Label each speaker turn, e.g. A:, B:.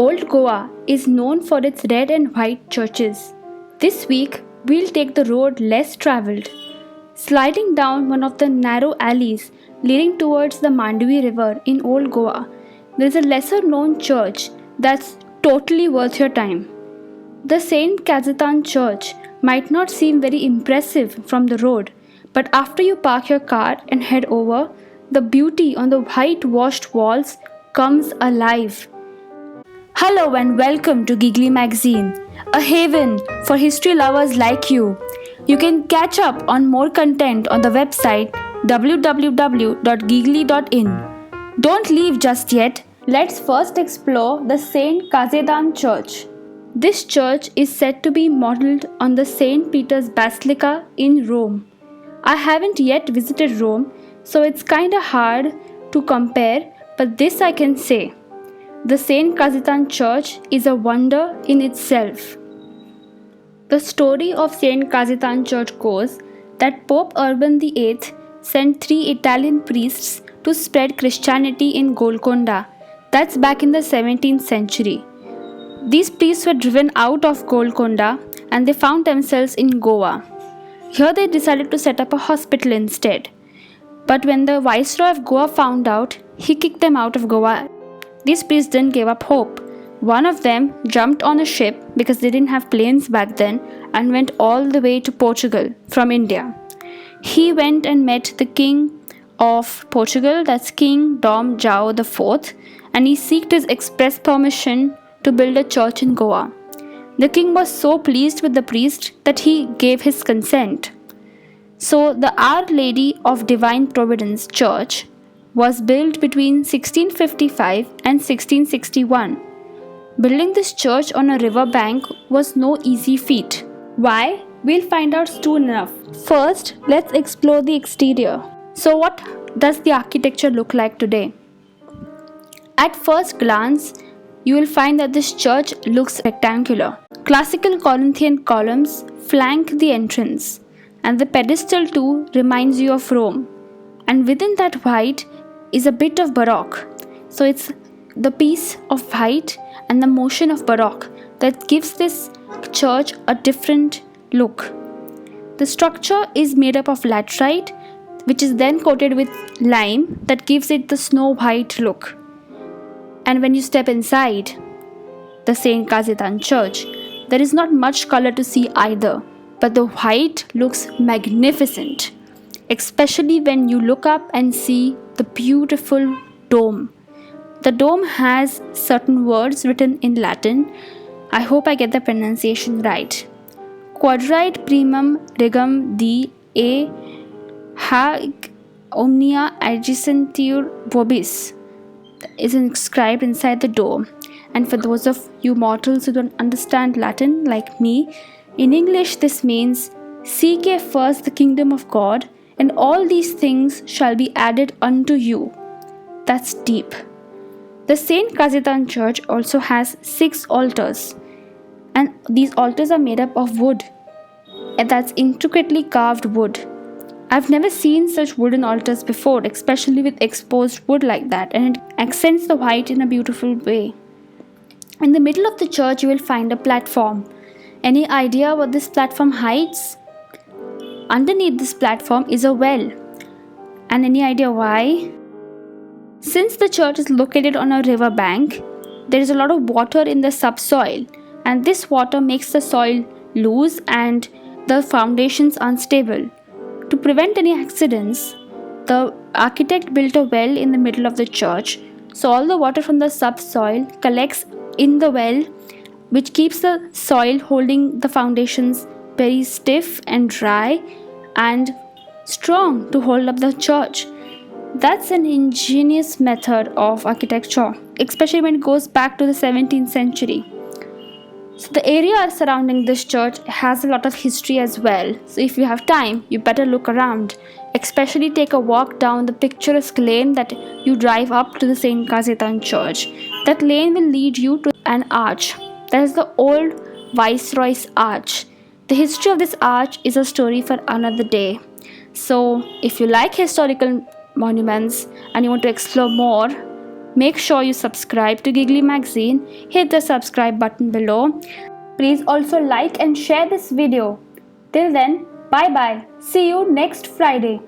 A: Old Goa is known for its red and white churches. This week, we'll take the road less traveled, sliding down one of the narrow alleys leading towards the Mandvi River in Old Goa. There's a lesser known church that's totally worth your time. The St. Cajetan Church might not seem very impressive from the road, but after you park your car and head over, the beauty on the whitewashed walls comes alive. Hello and welcome to GiGlee magazine, a haven for history lovers like you. You can catch up on more content on the website www.giglee.in. Don't leave just yet. Let's first explore the St. Cajetan Church. This church is said to be modeled on the St. Peter's Basilica in Rome. I haven't yet visited Rome, so it's kinda hard to compare, but this I can say. The St. Cajetan Church is a wonder in itself. The story of St. Cajetan Church goes that Pope Urban VIII sent 3 Italian priests to spread Christianity in Golconda. That's back in the 17th century. These priests were driven out of Golconda and they found themselves in Goa. Here they decided to set up a hospital instead. But when the Viceroy of Goa found out, he kicked them out of Goa. These priests didn't give up hope. One of them jumped on a ship because they didn't have planes back then and went all the way to Portugal from India. He went and met the king of Portugal, that's King Dom João IV, and he sought his express permission to build a church in Goa. The king was so pleased with the priest that he gave his consent. So the Our Lady of Divine Providence Church was built between 1655 and 1661. Building this church on a river bank was no easy feat. Why? We'll find out soon enough. First, let's explore the exterior. So what does the architecture look like today? At first glance, you will find that this church looks rectangular. Classical Corinthian columns flank the entrance, and the pedestal too reminds you of Rome. And within that white is a bit of Baroque. So it's the piece of white and the motion of Baroque that gives this church a different look. The structure is made up of laterite, which is then coated with lime that gives it the snow white look. And when you step inside the St. Cajetan Church, there is not much color to see either, but the white looks magnificent, especially when you look up and see the beautiful dome. The dome has certain words written in Latin. I hope I get the pronunciation right. Quadrate primum regum de e hac omnia adjacentiur vobis is inscribed inside the dome. And for those of you mortals who don't understand Latin like me, in English this means seek ye first the kingdom of God, and all these things shall be added unto you. That's deep. The St. Cajetan Church also has 6 altars, and these altars are made up of wood, and that's intricately carved wood. I've never seen such wooden altars before, especially with exposed wood like that, and it accents the white in a beautiful way. In the middle of the church, you will find a platform. Any idea what this platform hides? Underneath this platform is a well. And any idea why? Since the church is located on a river bank, there is a lot of water in the subsoil, and this water makes the soil loose and the foundations unstable. To prevent any accidents, the architect built a well in the middle of the church, so all the water from the subsoil collects in the well, which keeps the soil holding the foundations very stiff and dry and strong to hold up the church. That's an ingenious method of architecture, especially when it goes back to the 17th century. So the area surrounding this church has a lot of history as well. So if you have time, you better look around. Especially take a walk down the picturesque lane that you drive up to the St. Cajetan Church. That lane will lead you to an arch. That is the old Viceroy's Arch. The history of this arch is a story for another day. So if you like historical monuments and you want to explore more, Make sure you subscribe to GiGlee magazine. Hit the subscribe button below. Please also like and share this video. Till then, bye bye. See you next Friday.